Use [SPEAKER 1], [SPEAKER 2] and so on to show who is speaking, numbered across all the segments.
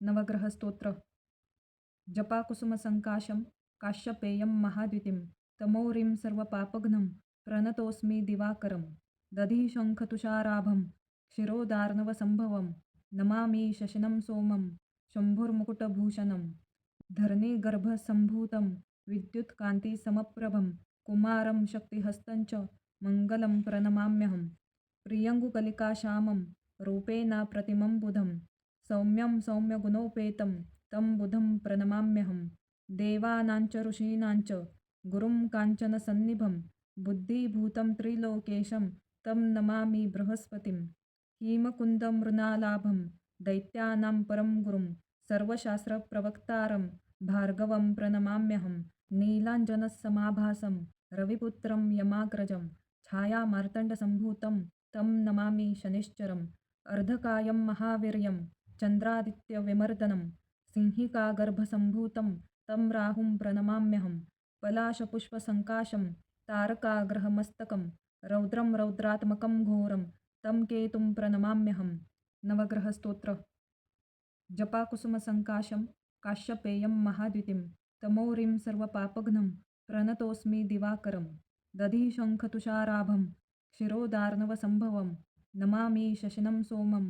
[SPEAKER 1] नवग्रहस्तोत्र जपाकुसुमसङ्काशं काश्यपेयं महाद्युतिं तमौरिं सर्वपापघ्नं प्रणतोऽस्मि दिवाकरं दधिशङ्खतुषाराभं क्षीरोदार्णवसम्भवं नमामि शशिनं सोमं शम्भुर्मुकुटभूषणं धरणिगर्भसम्भूतं विद्युत्कान्तिसमप्रभं कुमारं शक्तिहस्तं च मङ्गलं प्रणमाम्यहं प्रियङ्गुकलिकाश्यामं रूपेण प्रतिमं बुधं सौम्यं सौम्यगुणोपेतं तं बुधं प्रणमाम्यहं देवानाञ्च ऋषीणाञ्च गुरुं काञ्चनसन्निभं बुद्धिभूतं त्रिलोकेशं तं नमामि बृहस्पतिं हीमकुन्दं मृणालाभं दैत्यानां परं गुरुं सर्वशास्त्रप्रवक्तारं भार्गवं प्रणमाम्यहं नीलाञ्जनसमाभासं रविपुत्रं यमाग्रजं छायामार्तण्डसम्भूतं तं नमामि शनिश्चरम् अर्धकायं महावीर्यं चन्द्रादित्यविमर्दनं सिंहिकागर्भसम्भूतं तं राहुं प्रणमाम्यहं पलाशपुष्पसङ्काशं तारकाग्रहमस्तकं रौद्रं रौद्रात्मकं घोरं तं केतुं प्रणमाम्यहं नवग्रहस्तोत्र जपाकुसुमसङ्काशं काश्यपेयं महाद्युतिं तमौरिं सर्वपापघ्नं प्रणतोऽस्मि दिवाकरं दधिशङ्खतुषाराभं क्षीरोदार्णवसम्भवं नमामि शशिनं सोमं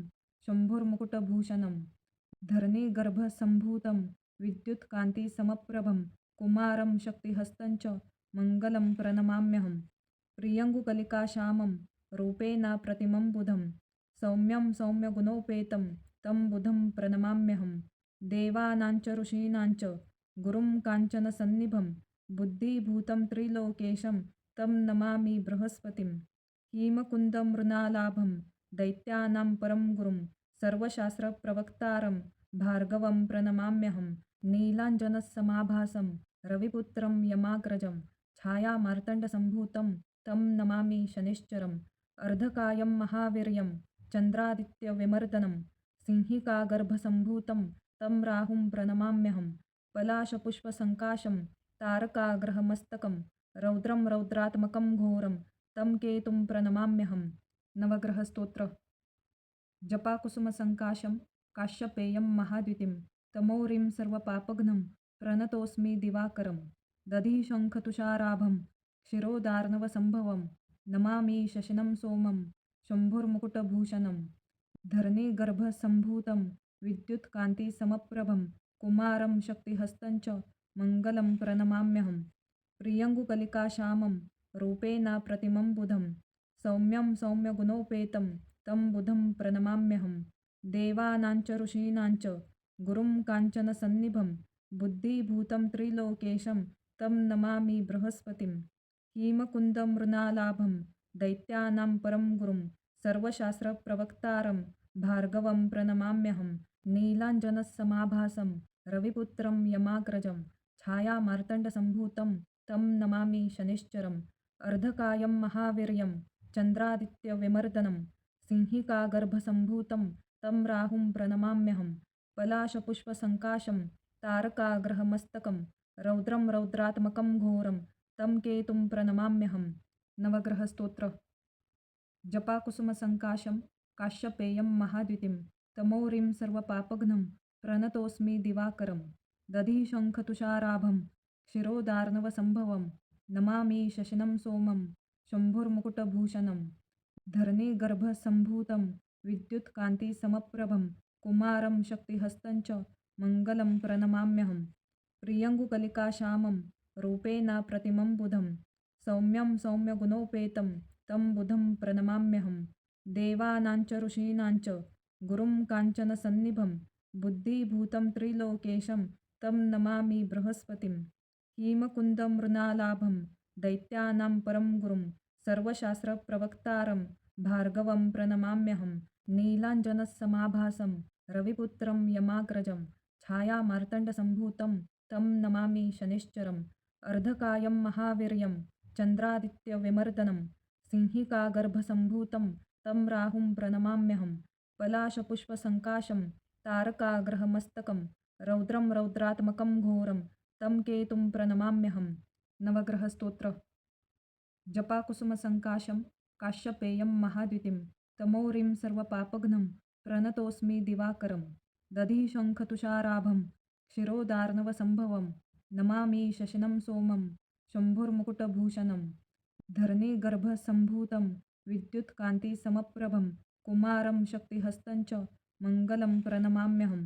[SPEAKER 1] शम्भुर्मुकुटभूषणं धरणिगर्भसम्भूतं विद्युत्कान्तिसमप्रभं कुमारं शक्तिहस्तं च मङ्गलं प्रणमाम्यहं प्रियङ्गुकलिकाश्यामं रूपेण प्रतिमं बुधं सौम्यं सौम्यगुणोपेतं तं बुधं प्रणमाम्यहं देवानाञ्च ऋषीणाञ्च गुरुं काञ्चनसन्निभं बुद्धिभूतं त्रिलोकेशं तं नमामि बृहस्पतिं हीमकुन्दं मृणालाभं दैत्यानां परं गुरुं सर्वशास्त्रप्रवक्तारं भार्गवं प्रणमाम्यहं नीलाञ्जनसमाभासं रविपुत्रं यमाग्रजं छायामार्तण्डसम्भूतं तं नमामि शनिश्चरम् अर्धकायं महावीर्यं चन्द्रादित्यविमर्दनं सिंहिकागर्भसम्भूतं तं राहुं प्रणमाम्यहं पलाशपुष्पसङ्काशं तारकाग्रहमस्तकं रौद्रं रौद्रात्मकं घोरं तं केतुं प्रणमाम्यहं नवग्रहस्तोत्र जपाकुसुमसङ्काशं काश्यपेयं महाद्युतिं तमौरिं सर्वपापघ्नं प्रणतोऽस्मि दिवाकरं दधिशङ्खतुषाराभं क्षीरोदार्णवसम्भवं नमामि शशिनं सोमं शम्भुर्मुकुटभूषणं धरणिगर्भसम्भूतं विद्युत्कान्तिसमप्रभं कुमारं शक्तिहस्तं च मङ्गलं प्रणमाम्यहं प्रियङ्गुकलिकाश्यामं रूपेण प्रतिमं बुधं सौम्यं सौम्यगुणोपेतं तं बुधं प्रणमाम्यहं देवानाञ्च ऋषीणाञ्च गुरुं काञ्चनसन्निभं बुद्धिभूतं त्रिलोकेशं तं नमामि बृहस्पतिं हीमकुन्दं मृणालाभं दैत्यानां परं गुरुं सर्वशास्त्रप्रवक्तारं भार्गवं प्रणमाम्यहं नीलाञ्जनसमाभासं रविपुत्रं यमाग्रजं छायामार्तण्डसम्भूतं तं नमामि शनिश्चरम् अर्धकायं महावीर्यं चन्द्रादित्यविमर्दनं सिंहिकागर्भसम्भूतं तं राहुं प्रणमाम्यहं पलाशपुष्पसङ्काशं तारकाग्रहमस्तकं रौद्रं रौद्रात्मकं घोरं तं केतुं प्रणमाम्यहं नवग्रहस्तोत्र जपाकुसुमसङ्काशं काश्यपेयं महाद्युतिं तमौरिं सर्वपापघ्नं प्रणतोऽस्मि दिवाकरं दधिशङ्खतुषाराभं क्षीरोदार्णवसम्भवं नमामि शशिनं सोमं शम्भुर्मुकुटभूषणं धरणिगर्भसम्भूतं विद्युत्कान्तिसमप्रभं कुमारं शक्तिहस्तं च मङ्गलं प्रणमाम्यहं प्रियङ्गुकलिकाश्यामं रूपेण प्रतिमं बुधं सौम्यं सौम्यगुणोपेतं तं बुधं प्रणमाम्यहं देवानाञ्च ऋषीणाञ्च गुरुं काञ्चनसन्निभं बुद्धिभूतं त्रिलोकेशं तं नमामि बृहस्पतिं हीमकुन्दं मृणालाभं दैत्यानां परं गुरुं सर्वशास्त्रप्रवक्तारं भार्गवं प्रणमाम्यहं नीलाञ्जनसमाभासं रविपुत्रं यमाग्रजं छायामार्तण्डसम्भूतं तं नमामि शनिश्चरम् अर्धकायं महावीर्यं चन्द्रादित्यविमर्दनं सिंहिकागर्भसम्भूतं तं राहुं प्रणमाम्यहं पलाशपुष्पसङ्काशं तारकाग्रहमस्तकं रौद्रं रौद्रात्मकं घोरं तं केतुं प्रणमाम्यहं नवग्रहस्तोत्र जपाकुसुमसङ्काशं काश्यपेयं महाद्युतिं तमौरिं सर्वपापघ्नं प्रणतोऽस्मि दिवाकरं दधिशङ्खतुषाराभं क्षिरोदार्णवसम्भवं नमामि शशिनं सोमं शम्भुर्मुकुटभूषणं धरणिगर्भसम्भूतं विद्युत्कान्तिसमप्रभं कुमारं शक्तिहस्तं च मङ्गलं प्रणमाम्यहं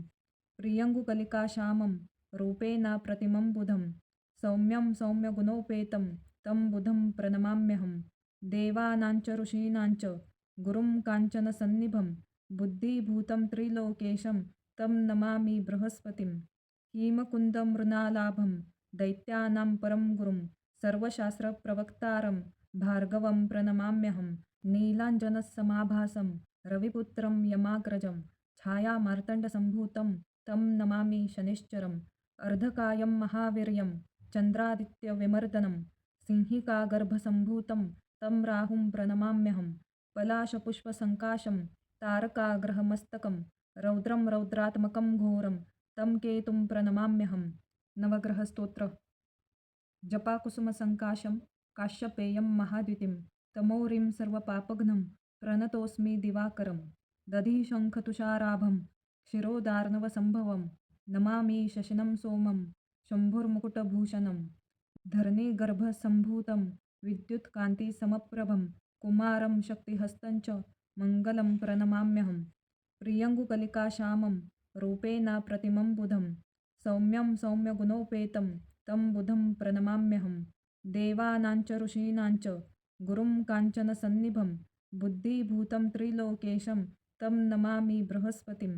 [SPEAKER 1] प्रियङ्गुकलिकाश्यामं रूपेण प्रतिमं बुधं सौम्यं सौम्यगुणोपेतं तं बुधं प्रणमाम्यहं देवानां च ऋषीणां च गुरुं काञ्चनसन्निभं बुद्धिभूतं त्रिलोकेशं तं नमामि बृहस्पतिं हीमकुन्दं मृणालाभं दैत्यानां परं गुरुं सर्वशास्त्रप्रवक्तारं भार्गवं प्रणमाम्यहं नीलाञ्जनसमाभासं रविपुत्रं यमाग्रजं छायामार्तण्डसम्भूतं तं नमामि शनिश्चरम् अर्धकायं महावीर्यं चन्द्रादित्यविमर्दनं सिंहिकागर्भसम्भूतं तं राहुं प्रणमाम्यहं पलाशपुष्पसङ्काशं तारकाग्रहमस्तकं रौद्रं रौद्रात्मकं घोरं तं केतुं प्रणमाम्यहं नवग्रहस्तोत्र जपाकुसुमसङ्काशं काश्यपेयं महाद्युतिं तमोरिं सर्वपापघ्नं प्रणतोऽस्मि दिवाकरं दधिशङ्खतुषाराभं क्षिरोदार्णवसम्भवं नमामि शशिनं सोमं शम्भुर्मुकुटभूषणं धरणिगर्भसम्भूतं विद्युत्कान्तिसमप्रभं कुमारं शक्तिहस्तं च मङ्गलं प्रणमाम्यहं प्रियङ्गुकलिकाश्यामं रूपेण प्रतिमं बुधं सौम्यं सौम्यगुणोपेतं तं बुधं प्रणमाम्यहं देवानां च ऋषीणां च गुरुं काञ्चनसन्निभं बुद्धिभूतं त्रिलोकेशं तं नमामि बृहस्पतिं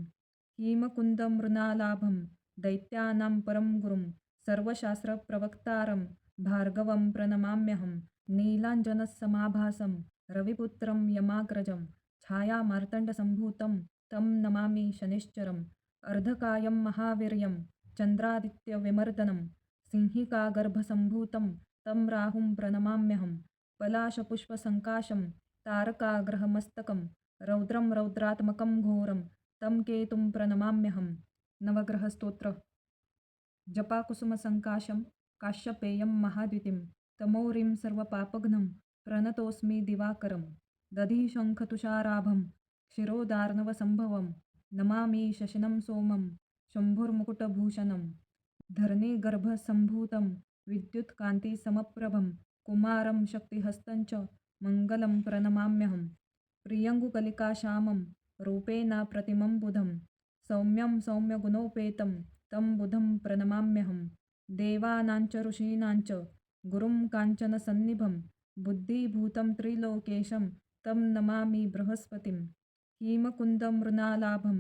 [SPEAKER 1] हीमकुन्दं मृणालाभं दैत्यानां परं गुरुं सर्वशास्त्रप्रवक्तारं भार्गवं प्रणमाम्यहं नीलाञ्जनसमाभासं रविपुत्रं यमाग्रजं छायामार्तण्डसम्भूतं तं नमामि शनिश्चरम् अर्धकायं महावीर्यं चन्द्रादित्यविमर्दनं सिंहिकागर्भसम्भूतं तं राहुं प्रणमाम्यहं पलाशपुष्पसङ्काशं तारकाग्रहमस्तकं रौद्रं रौद्रात्मकं घोरं तं केतुं प्रणमाम्यहं नवग्रहस्तोत्र जपाकुसुमसङ्काशं काश्यपेयं महाद्युतिं तमोरिं सर्वपापघ्नं प्रणतोऽस्मि दिवाकरं दधिशङ्खतुषाराभं क्षिरोदार्णवसम्भवं नमामि शशिनं सोमं शम्भुर्मुकुटभूषणं धरणिगर्भसम्भूतं विद्युत्कान्तिसमप्रभं कुमारं शक्तिहस्तं च मङ्गलं प्रणमाम्यहं प्रियङ्गुकलिकाश्यामं रूपेण प्रतिमं बुधं सौम्यं सौम्यगुणोपेतं तं बुधं प्रणमाम्यहं देवानां च ऋषीणां च गुरुं काञ्चनसन्निभं बुद्धिभूतं त्रिलोकेशं तं नमामि बृहस्पतिं हीमकुन्दं मृणालाभं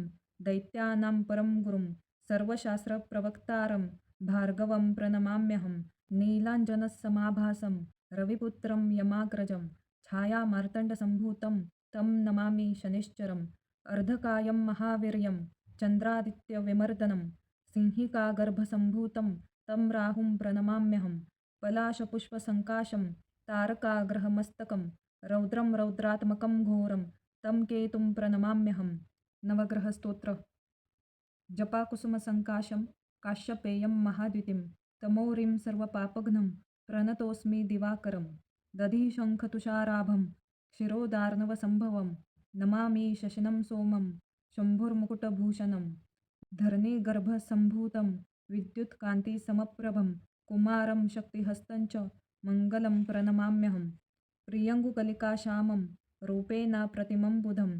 [SPEAKER 1] दैत्यानां परं गुरुं सर्वशास्त्रप्रवक्तारं भार्गवं प्रणमाम्यहं नीलाञ्जनसमाभासं रविपुत्रं यमाग्रजं छायामार्तण्डसम्भूतं तं नमामि शनिश्चरम् अर्धकायं महावीर्यं चन्द्रादित्यविमर्दनं सिंहिकागर्भसम्भूतं तं राहुं प्रणमाम्यहं पलाशपुष्पसङ्काशं तारकाग्रहमस्तकं रौद्रं रौद्रात्मकं घोरं तं केतुं प्रणमाम्यहं नवग्रहस्तोत्र जपाकुसुमसङ्काशं काश्यपेयं महाद्युतिं तमोरिं सर्वपापघ्नं प्रणतोऽस्मि दिवाकरं दधिशङ्खतुषाराभं क्षिरोदार्णवसम्भवं नमामि शशिनं सोमं शम्भुर्मुकुटभूषणं धरणिगर्भसम्भूतं विद्युत्कान्तिसमप्रभं कुमारं शक्तिहस्तं च मङ्गलं प्रणमाम्यहं प्रियङ्गुकलिकाश्यामं रूपेण प्रतिमं बुधं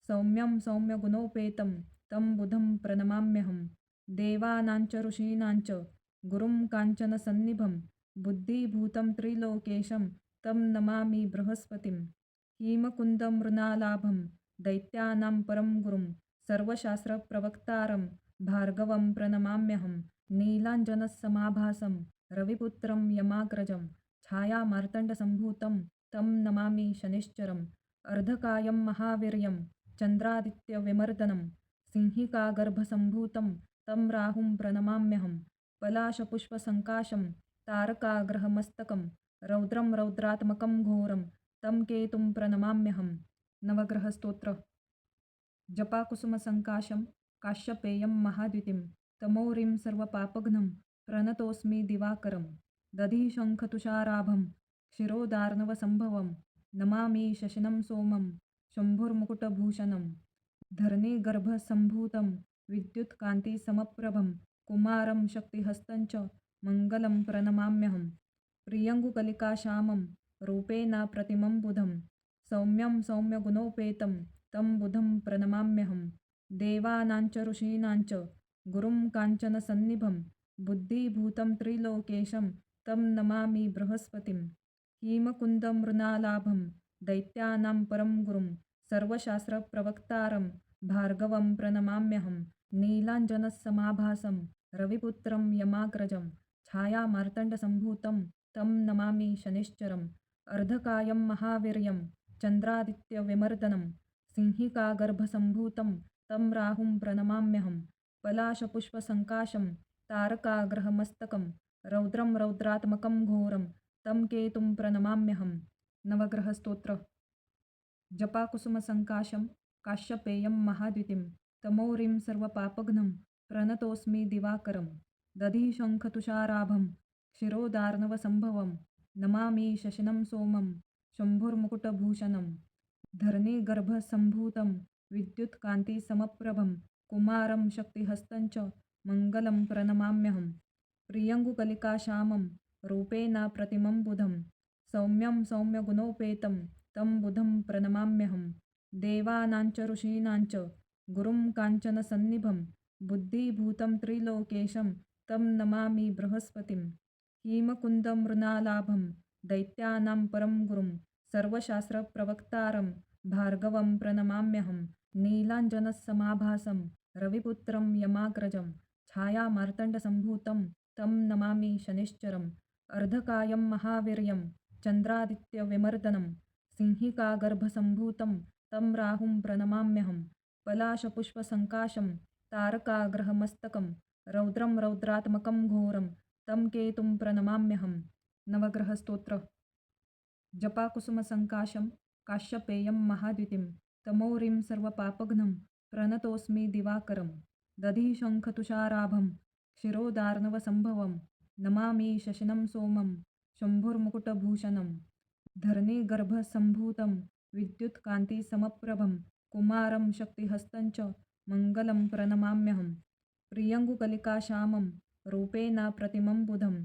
[SPEAKER 1] सौम्यं सौम्यगुणोपेतं तं बुधं प्रणमाम्यहं देवानां च ऋषीणां च गुरुं काञ्चनसन्निभं बुद्धिभूतं त्रिलोकेशं तं नमामि बृहस्पतिं हीमकुन्दं मृणालाभं दैत्यानां परं गुरुं सर्वशास्त्रप्रवक्तारं भार्गवं प्रणमाम्यहं नीलाञ्जनसमाभासं रविपुत्रं यमाग्रजं छायामार्तण्डसम्भूतं तं नमामि शनिश्चरम् अर्धकायं महावीर्यं चन्द्रादित्यविमर्दनं सिंहिकागर्भसम्भूतं तं राहुं प्रणमाम्यहं पलाशपुष्पसङ्काशं तारकाग्रहमस्तकं रौद्रं रौद्रात्मकं घोरं तं केतुं प्रणमाम्यहं नवग्रहस्तोत्र जपाकुसुमसङ्काशं काश्यपेयं महाद्युतिं तमोरिं सर्वपापघ्नं प्रणतोऽस्मि दिवाकरं दधिशङ्खतुषाराभं क्षिरोदार्णवसम्भवं नमामि शशिनं सोमं शम्भुर्मुकुटभूषणं धरणिगर्भसम्भूतं विद्युत्कान्तिसमप्रभं कुमारं शक्तिहस्तं च मङ्गलं प्रणमाम्यहं। प्रियङ्गुकलिकाश्यामं रूपेण प्रतिमं बुधं सौम्यं सौम्यगुणोपेतं तं बुधं प्रणमाम्यहं। देवानां च ऋषीणां च गुरुं काञ्चनसन्निभं बुद्धिभूतं त्रिलोकेशं तं नमामि बृहस्पतिं। हिमकुन्दं मृणालाभं दैत्यानां परं गुरुं सर्वशास्त्रप्रवक्तारं भार्गवं प्रणमाम्यहं। नीलाञ्जनसमाभासं रविपुत्रं यमाग्रजं छायामार्तण्डसम्भूतं तं नमामि शनिश्चरम्। अर्धकायं महावीर्यं चन्द्रादित्यविमर्दनं सिंहिकागर्भसम्भूतं तं राहुं प्रणमाम्यहं। पलाशपुष्पसङ्काशं तारकाग्रहमस्तकं रौद्रं रौद्रात्मकं घोरं तं केतुं प्रणमाम्यहं। नवग्रहस्तोत्र। जपाकुसुमसङ्काशं काश्यपेयं महाद्युतिं तमोरिं सर्वपापघ्नं प्रणतोऽस्मि दिवाकरं। दधिशङ्खतुषाराभं क्षीरोदार्णवसम्भवं नमामि शशिनं सोमं शम्भुर्मुकुटभूषणं। धरणिगर्भसम्भूतं विद्युत्कान्तिसमप्रभं कुमारं शक्तिहस्तं च मङ्गलं प्रणमाम्यहं। प्रियङ्गुकलिकाश्यामं रूपेण प्रतिमं बुधं सौम्यं सौम्यगुणोपेतं तं बुधं प्रणमाम्यहं। देवानां च ऋषीणां च गुरुं काञ्चनसन्निभं बुद्धिभूतं त्रिलोकेशं तं नमामि बृहस्पतिं। हिमकुन्दं मृणालाभं दैत्यानां परं गुरुं सर्वशास्त्रप्रवक्तारं भार्गवं प्रणमाम्यहं। नीलाञ्जनसमाभासं रविपुत्रं यमाग्रजं छायामार्तण्डसम्भूतं तं नमामि शनिश्चरम्। अर्धकायं महावीर्यं चन्द्रादित्यविमर्दनं सिंहिकागर्भसम्भूतं तं राहुं प्रणमाम्यहं। पलाशपुष्पसङ्काशं तारकाग्रहमस्तकं रौद्रं रौद्रात्मकं घोरं तं केतुं प्रणमाम्यहं। नवग्रहस्तोत्र। जपाकुसुमसङ्काशं काश्यपेयं महाद्युतिं तमोरिं सर्वपापघ्नं प्रणतोऽस्मि दिवाकरं। दधिशङ्खतुषाराभं क्षीरोदार्णवसम्भवं नमामि शशिनं सोमं शम्भुर्मुकुटभूषणं। धरणिगर्भसम्भूतं विद्युत्कान्तिसमप्रभं कुमारं शक्तिहस्तं च मङ्गलं प्रणमाम्यहं। प्रियङ्गुकलिकाश्यामं रूपेण प्रतिमं बुधं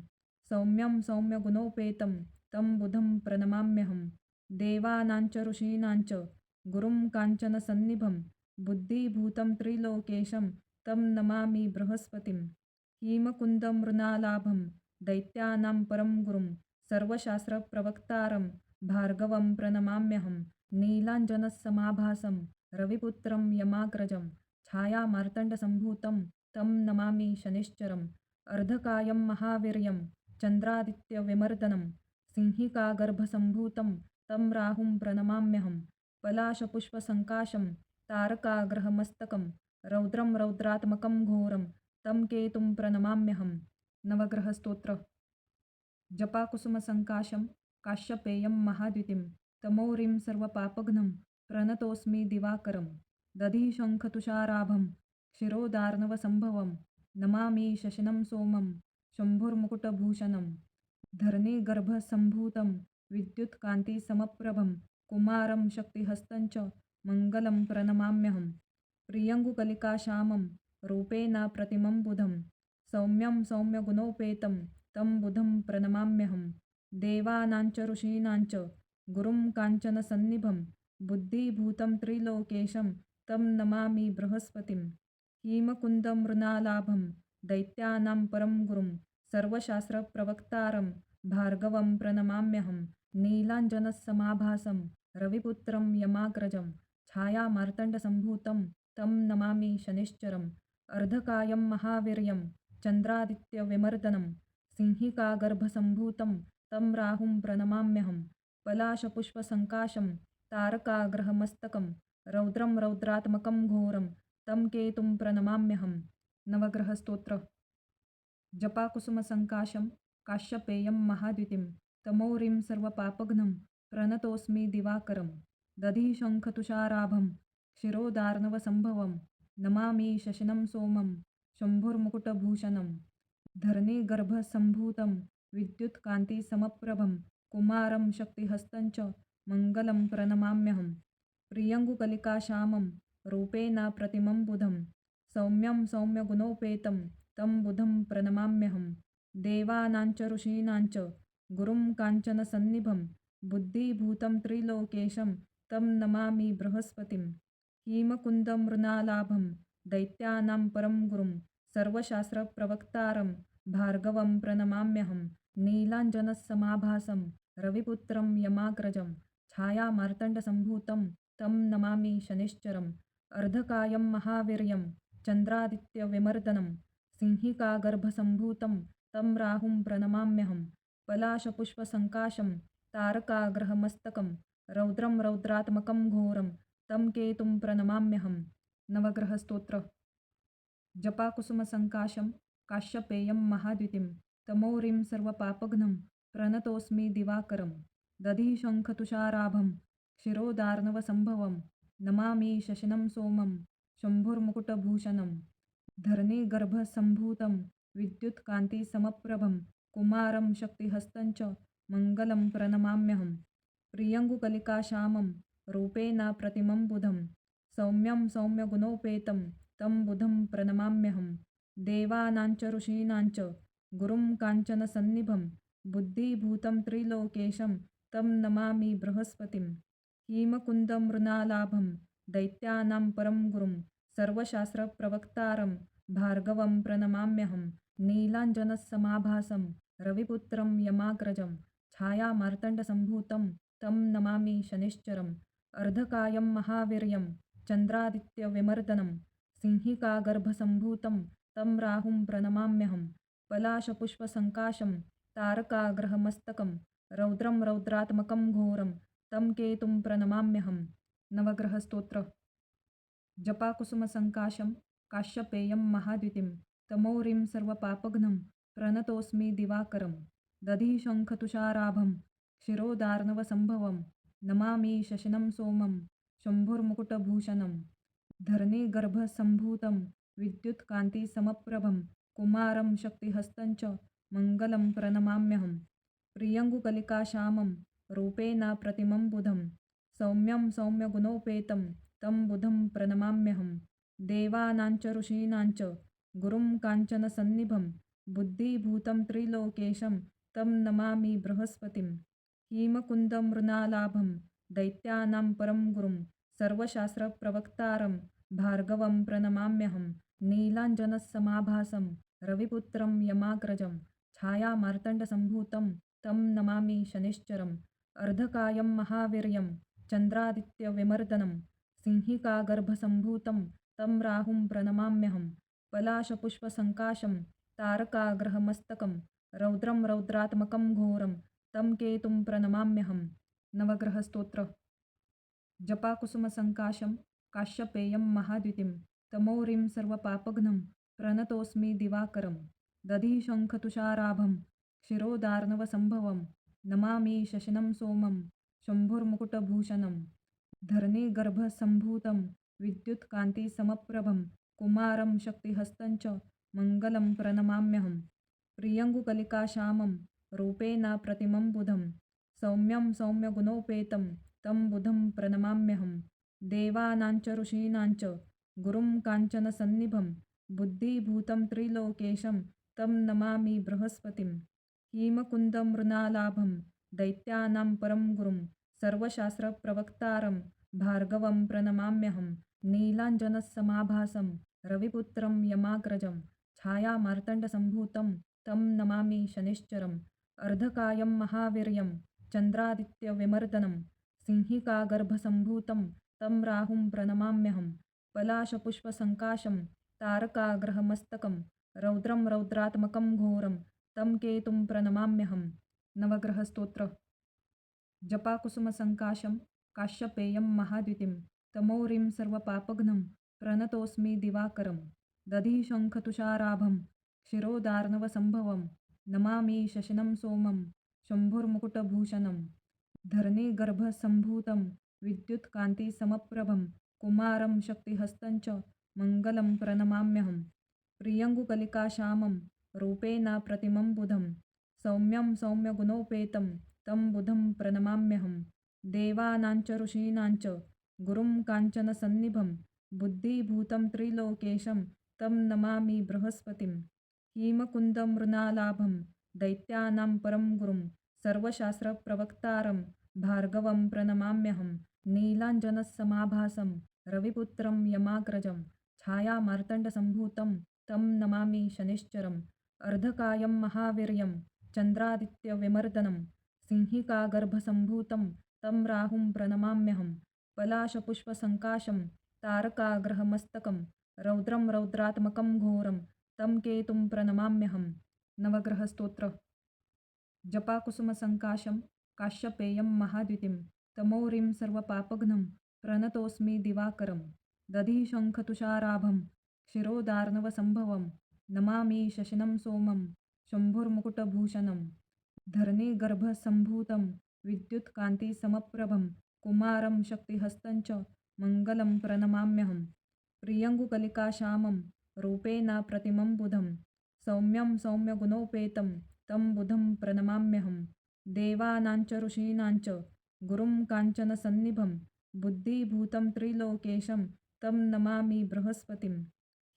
[SPEAKER 1] सौम्यं सौम्यगुणोपेतं तं बुधं प्रणमाम्यहं। देवानां च ऋषीणां च गुरुं काञ्चनसन्निभं बुद्धिभूतं त्रिलोकेशं तं नमामि बृहस्पतिं। हिमकुन्दं मृणालाभं दैत्यानां परं गुरुं सर्वशास्त्रप्रवक्तारं भार्गवं प्रणमाम्यहं। नीलाञ्जनसमाभासं रविपुत्रं यमाग्रजं छायामार्तण्डसम्भूतं तं नमामि शनिश्चरम्। अर्धकायं महावीर्यं चन्द्रादित्यविमर्दनं सिंहिकागर्भसम्भूतं तं राहुं प्रणमाम्यहं। पलाशपुष्पसङ्काशं तारकाग्रहमस्तकं रौद्रं रौद्रात्मकं घोरं तं केतुं प्रणमाम्यहं। नवग्रहस्तोत्र। जपाकुसुमसङ्काशं काश्यपेयं महाद्युतिं तमोरिं सर्वपापघ्नं प्रणतोऽस्मि दिवाकरं। दधिशङ्खतुषाराभं क्षीरोदार्णवसम्भवं नमामि शशिनं सोमं शम्भुर्मुकुटभूषणं। धरणिगर्भसम्भूतं विद्युत्कान्तिसमप्रभं कुमारं शक्तिहस्तं च मङ्गलं प्रणमाम्यहं। प्रियङ्गुकलिकाश्यामं रूपेण प्रतिमं बुधं सौम्यं सौम्यगुणोपेतं तं बुधं प्रणमाम्यहं। देवानां च ऋषीणां च गुरुं काञ्चनसन्निभं बुद्धिभूतं त्रिलोकेशं तं नमामि बृहस्पतिं। हिमकुन्दं मृणालाभं दैत्यानां परं गुरुं सर्वशास्त्रप्रवक्तारं भार्गवं प्रणमाम्यहं। नीलाञ्जनसमाभासं रविपुत्रं यमाग्रजं छायामार्तण्डसम्भूतं तं नमामि शनिश्चरम्। अर्धकायं महावीर्यं चन्द्रादित्यविमर्दनं सिंहिकागर्भसम्भूतं तं राहुं प्रणमाम्यहं। पलाशपुष्पसङ्काशं तारकाग्रहमस्तकं रौद्रं रौद्रात्मकं घोरं तं केतुं प्रणमाम्यहं। नवग्रहस्तोत्र। जपाकुसुमसङ्काशं काश्यपेयं महाद्युतिं तमोरिं सर्वपापघ्नं प्रणतोऽस्मि दिवाकरं। दधिशङ्खतुषाराभं क्षीरोदार्णवसम्भवं नमामि शशिनं सोमं शम्भुर्मुकुटभूषणं। धरणिगर्भसम्भूतं विद्युत्कान्तिसमप्रभं कुमारं शक्तिहस्तं च मङ्गलं प्रणमाम्यहं। प्रियङ्गुकलिकाश्यामं रूपेण प्रतिमं बुधं सौम्यं सौम्यगुणोपेतं तं बुधं प्रणमाम्यहं। देवानांच ऋषीणांच गुरुं काञ्चनसन्निभं बुद्धिभूतं त्रिलोकेशं तं नमामि बृहस्पतिं। हिमकुन्दं मृणालाभं दैत्यानां परं गुरुं सर्वशास्त्रप्रवक्तारं भार्गवं प्रणमाम्यहं। नीलाञ्जनसमाभासं रविपुत्रं यमाग्रजं छायामार्तण्डसम्भूतं तं नमामि शनिश्चरम्। अर्धकायं महावीर्यं चन्द्रादित्यविमर्दनं सिंहिकागर्भसम्भूतं तं राहुं प्रणमाम्यहं। पलाशपुष्पसङ्काशं तारकाग्रहमस्तकं रौद्रं रौद्रात्मकं घोरं तं केतुं प्रणमाम्यहं। नवग्रहस्तोत्र। जपाकुसुमसङ्काशं काश्यपेयं महाद्युतिं तमोरिं सर्वपापघ्नं प्रणतोऽस्मि दिवाकरं। दधिशङ्खतुषाराभं क्षीरोदार्णवसम्भवं नमामि शशिनं सोमं शम्भुर्मुकुटभूषणं। धरणिगर्भसम्भूतं विद्युत्कान्तिसमप्रभं कुमारं शक्तिहस्तं च मङ्गलं प्रणमाम्यहं। प्रियङ्गुकलिकाश्यामं रूपेणाप्रतिमं बुधं सौम्यं सौम्यगुणोपेतं तं बुधं प्रणमाम्यहं। देवानांच ऋषीणांच गुरुं काञ्चनसन्निभं बुद्धिभूतं त्रिलोकेशं तं नमामि बृहस्पतिं। हिमकुन्दं मृणालाभं दैत्यानां परं गुरुं सर्वशास्त्रप्रवक्तारं भार्गवं प्रणमाम्यहं। नीलाञ्जनसमाभासं रविपुत्रं यमाग्रजं छायामार्तण्डसम्भूतं तं नमामि शनिश्चरम्। अर्धकायं महावीर्यं चन्द्रादित्यविमर्दनं सिंहिकागर्भसम्भूतं तं राहुं प्रणमाम्यहं। पलाशपुष्पसङ्काशं तारकाग्रहमस्तकं रौद्रं रौद्रात्मकं घोरं तं केतुं प्रणमाम्यहं। नवग्रहस्तोत्र। जपाकुसुमसङ्काशं काश्यपेयं महाद्युतिं तमोरिं सर्वपापघ्नं प्रणतोऽस्मि दिवाकरं। दधिशङ्खतुषाराभं क्षीरोदार्णवसम्भवं नमामि शशिनं सोमं शम्भुर्मुकुटभूषणं। धरणिगर्भसम्भूतं विद्युत्कान्तिसमप्रभं कुमारं शक्तिहस्तं च मङ्गलं प्रणमाम्यहं। प्रियङ्गुकलिकाश्यामं रूपेणाप्रतिमं बुधं सौम्यं सौम्यगुणोपेतं तं बुधं प्रणमाम्यहं। देवानांच ऋषीणांच गुरुं काञ्चनसन्निभं बुद्धिभूतं त्रिलोकेशं तं नमामि बृहस्पतिं। हिमकुन्दं मृणालाभं दैत्यानां परं गुरुं सर्वशास्त्रप्रवक्तारं भार्गवं प्रणमाम्यहं। नीलाञ्जनसमाभासं रविपुत्रं यमाग्रजं छायामार्तण्डसम्भूतं तं नमामि शनिश्चरम्। अर्धकायं महावीर्यं चन्द्रादित्यविमर्दनं सिंहिकागर्भसम्भूतं तं राहुं प्रणमाम्यहं। पलाशपुष्पसङ्काशं तारकाग्रहमस्तकं रौद्रं रौद्रात्मकं घोरं तं केतुं प्रणमाम्यहं। नवग्रहस्तोत्र। जपाकुसुमसङ्काशं काश्यपेयं महाद्युतिं तमोरिं सर्वपापघ्नं प्रणतोऽस्मि दिवाकरं। दधिशङ्खतुषाराभं क्षीरोदार्णवसम्भवं नमामि शशिनं सोमं शम्भुर्मुकुटभूषणं। धरणिगर्भसम्भूतं विद्युत्कान्तिसमप्रभं कुमारं शक्तिहस्तं च मङ्गलं प्रणमाम्यहं। प्रियङ्गुकलिकाश्यामं रूपेणाप्रतिमं बुधं सौम्यं सौम्यगुणोपेतं तं बुधं प्रणमाम्यहं। देवानांच ऋषीणांच गुरुं काञ्चनसन्निभं बुद्धिभूतं त्रिलोकेशं तं नमामि बृहस्पतिं। हिमकुन्दं मृणालाभं दैत्यानां परं गुरुं सर्वशास्त्रप्रवक्तारं भार्गवं प्रणमाम्यहं। नीलाञ्जनसमाभासं रविपुत्रं यमाग्रजं छायामार्तण्डसम्भूतं तं नमामि शनिश्चरम्। अर्धकायं महावीर्यं चन्द्रादित्यविमर्दनं सिंहिकागर्भसम्भूतं तं राहुं प्रणमाम्यहं। पलाशपुष्पसङ्काशं तारकाग्रहमस्तकं रौद्रं रौद्रात्मकं घोरं तं केतुं प्रणमाम्यहं। नवग्रहस्तोत्र। जपाकुसुमसङ्काशं काश्यपेयं महाद्युतिं तमोरिं सर्वपापघ्नं प्रणतोऽस्मि दिवाकरं। दधिशङ्खतुषाराभं क्षीरोदार्णवसम्भवं नमामि शशिनं सोमं शम्भुर्मुकुटभूषणं। धरणिगर्भसम्भूतं विद्युत्कान्तिसमप्रभं कुमारं शक्तिहस्तं च मङ्गलं प्रणमाम्यहं। प्रियङ्गुकलिकाश्यामं रूपेणाप्रतिमं बुधं सौम्यं सौम्यगुणोपेतं तं बुधं प्रणमाम्यहं। देवानांच ऋषीणांच गुरुं काञ्चनसन्निभं बुद्धिभूतं त्रिलोकेशं तं नमामि बृहस्पतिं। हीमकुन्दं मृणालाभं दैत्यानां परं गुरुं सर्वशास्त्रप्रवक्तारं भार्गवं प्रणमाम्यहं। नीलाञ्जनसमाभासं रविपुत्रं यमाग्रजं छायामार्तण्डसम्भूतं तं नमामि शनिश्चरम्। अर्धकायं महावीर्यं चन्द्रादित्यविमर्दनं सिंहिकागर्भसम्भूतं तं राहुं प्रणमाम्यहं। पलाशपुष्पसङ्काशं तारकाग्रहमस्तकं रौद्रं रौद्रात्मकं घोरं तं केतुं प्रणमाम्यहं। नवग्रहस्तोत्र। जपाकुसुमसङ्काशं काश्यपेयं महाद्युतिं तमोरिं सर्वपापघ्नं प्रणतोऽस्मि दिवाकरं। दधिशङ्खतुषाराभं क्षीरोदार्णवसम्भवं नमामि शशिनं सोमं शम्भुर्मुकुटभूषणं। धरणीगर्भसम्भूतं विद्युत्कान्तिसमप्रभं कुमारं शक्तिहस्तं च मङ्गलं प्रणमाम्यहं। प्रियङ्गुकलिकाश्यामं रूपेणाप्रतिमं बुधं सौम्यं सौम्यगुणोपेतं तं बुधं प्रणमाम्यहं। देवानाञ्च ऋषीणाञ्च गुरुं काञ्चनसन्निभं बुद्धिभूतं त्रिलोकेशं तं नमामि बृहस्पतिं।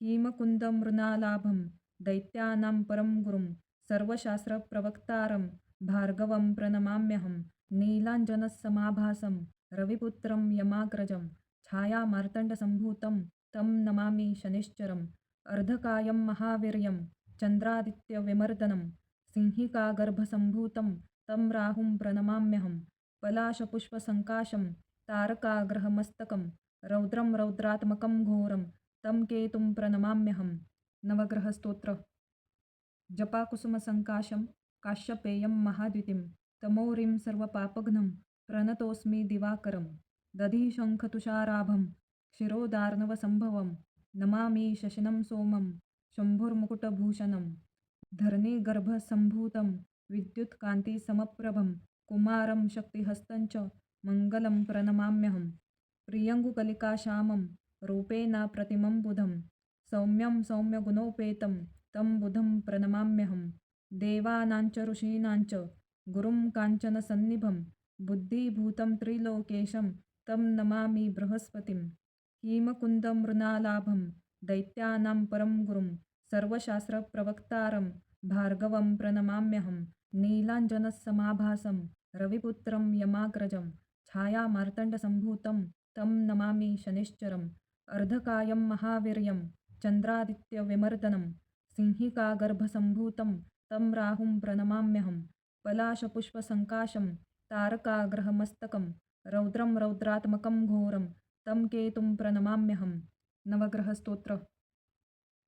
[SPEAKER 1] हीमकुन्दं मृणालाभं दैत्यानां परं गुरुं सर्वशास्त्रप्रवक्तारं भार्गवं प्रणमाम्यहं। नीलाञ्जनसमाभासं रविपुत्रं यमाग्रजं छायामार्तण्डसम्भूतं तं नमामि शनिश्चरम्। अर्धकायं महावीर्यं चन्द्रादित्यविमर्दनं सिंहिकागर्भसम्भूतं तं राहुं प्रणमाम्यहं। पलाशपुष्पसङ्काशं तारकाग्रहमस्तकं रौद्रं रौद्रात्मकं घोरं तं केतुं प्रणमाम्यहं। नवग्रहस्तोत्र। जपाकुसुमसङ्काशं काश्यपेयं महाद्युतिं तमोरिं सर्वपापघ्नं प्रणतोऽस्मि दिवाकरं। दधिशङ्खतुषाराभं क्षीरोदार्णवसम्भवं नमामि शशिनं सोमं शम्भुर्मुकुटभूषणं। धरणीगर्भसम्भूतं विद्युत्कान्तिसमप्रभं कुमारं शक्तिहस्तं च मङ्गलं प्रणमाम्यहं। प्रियङ्गुकलिकाश्यामं रूपेणाप्रतिमं बुधं सौम्यं सौम्यगुणोपेतं तं बुधं प्रणमाम्यहं। देवानाञ्च ऋषीणाञ्च गुरुं काञ्चनसन्निभं बुद्धिभूतं त्रिलोकेशं तं नमामि बृहस्पतिं। हीमकुन्दं मृणालाभं दैत्यानां परं गुरुं सर्वशास्त्रप्रवक्तारं भार्गवं प्रणमाम्यहं। नीलाञ्जनसमाभासं रविपुत्रं यमाग्रजं छायामार्तण्डसम्भूतं तं नमामि शनिश्चरम्। अर्धकायं महावीर्यं चन्द्रादित्यविमर्दनं सिंहिकागर्भसम्भूतं तं राहुं प्रणमाम्यहं। पलाशपुष्पसङ्काशं तारकाग्रहमस्तकं रौद्रं रौद्रात्मकं घोरं तं केतुं प्रणमाम्यहं। नवग्रहस्तोत्र।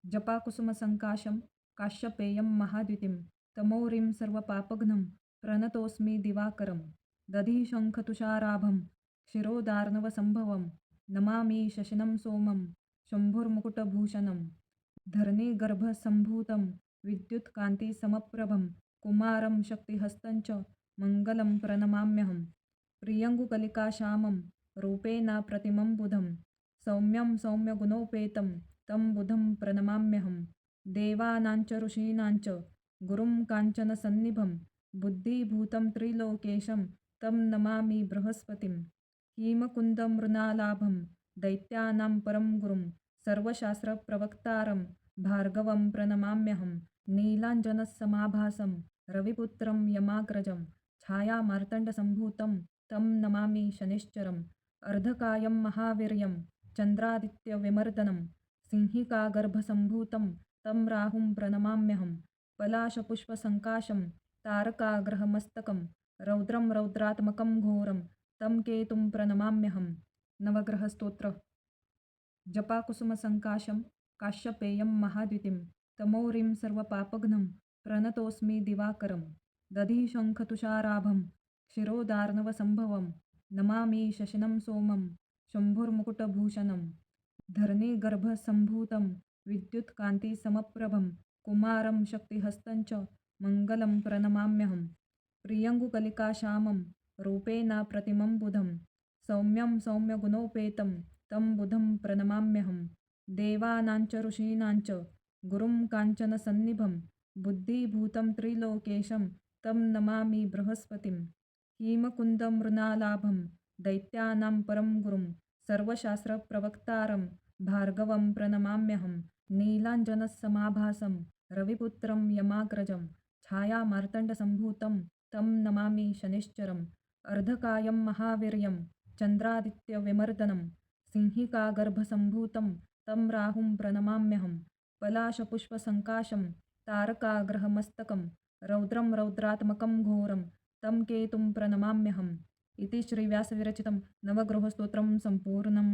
[SPEAKER 1] जपाकुसुमसङ्काशं काश्यपेयं महाद्युतिं तमोरिं सर्वपापघ्नं प्रणतोऽस्मि दिवाकरं। दधिशङ्खतुषाराभं क्षीरोदार्णवसम्भवं नमामि शशिनं सोमं शम्भुर्मुकुटभूषणं। धरणीगर्भसम्भूतं विद्युत्कान्तिसमप्रभं कुमारं शक्तिहस्तं च मङ्गलं प्रणमाम्यहं। प्रियङ्गुकलिकाश्यामं रूपेणाप्रतिमं बुधं सौम्यं सौम्यगुणोपेतं तं बुधं प्रणमाम्यहं। देवानाञ्च ऋषीणाञ्च गुरुं काञ्चनसन्निभं बुद्धिभूतं त्रिलोकेशं तं नमामि बृहस्पतिं। हीमकुन्दं मृणालाभं दैत्यानां परं गुरुं सर्वशास्त्रप्रवक्तारं भार्गवं प्रणमाम्यहं। नीलाञ्जनसमाभासं रविपुत्रं यमाग्रजं छायामार्तण्डसम्भूतं तं नमामि शनिश्चरम्। अर्धकायं महावीर्यं चन्द्रादित्यविमर्दनं सिंहिकागर्भसम्भूतं तं राहुं प्रणमाम्यहं। पलाशपुष्पसङ्काशं तारकाग्रहमस्तकं रौद्रं रौद्रात्मकं घोरं तं केतुं प्रणमाम्यहं। नवग्रहस्तोत्र। जपाकुसुमसङ्काशं काश्यपेयं महाद्युतिं तमोरिं सर्वपापघ्नं प्रणतोऽस्मि दिवाकरं। दधिशङ्खतुषाराभं क्षीरोदार्णवसम्भवं नमामि शशिनं सोमं शम्भुर्मुकुटभूषणं। धरणीगर्भसम्भूतं विद्युत्कान्तिसमप्रभं कुमारं शक्तिहस्तं च मङ्गलं प्रणमाम्यहं। प्रियङ्गुकलिकाश्यामं रूपेणाप्रतिमं बुधं सौम्यं सौम्यगुणोपेतं तं बुधं प्रणमाम्यहं। देवानाञ्च ऋषीणाञ्च गुरुं काञ्चनसन्निभं बुद्धिभूतं त्रिलोकेशं तं नमामि बृहस्पतिं। हीमकुन्दं मृणालाभं दैत्यानां परं गुरुं सर्वशास्त्रप्रवक्तारं भार्गवं प्रणमाम्यहं। नीलाञ्जनसमाभासं रविपुत्रं यमाग्रजं छायामार्तण्डसम्भूतं तं नमामि शनिश्चरम् अर्धकायं महावीर्यं चन्द्रादित्यविमर्दनं सिंहिकागर्भसम्भूतं तं राहुं प्रणमाम्यहं पलाशपुष्पसङ्काशं तारकाग्रहमस्तकं रौद्रं रौद्रात्मकं घोरं तं केतुं प्रणमाम्यहम् इति श्रीव्यासविरचितं नवग्रहस्तोत्रं सम्पूर्णम्।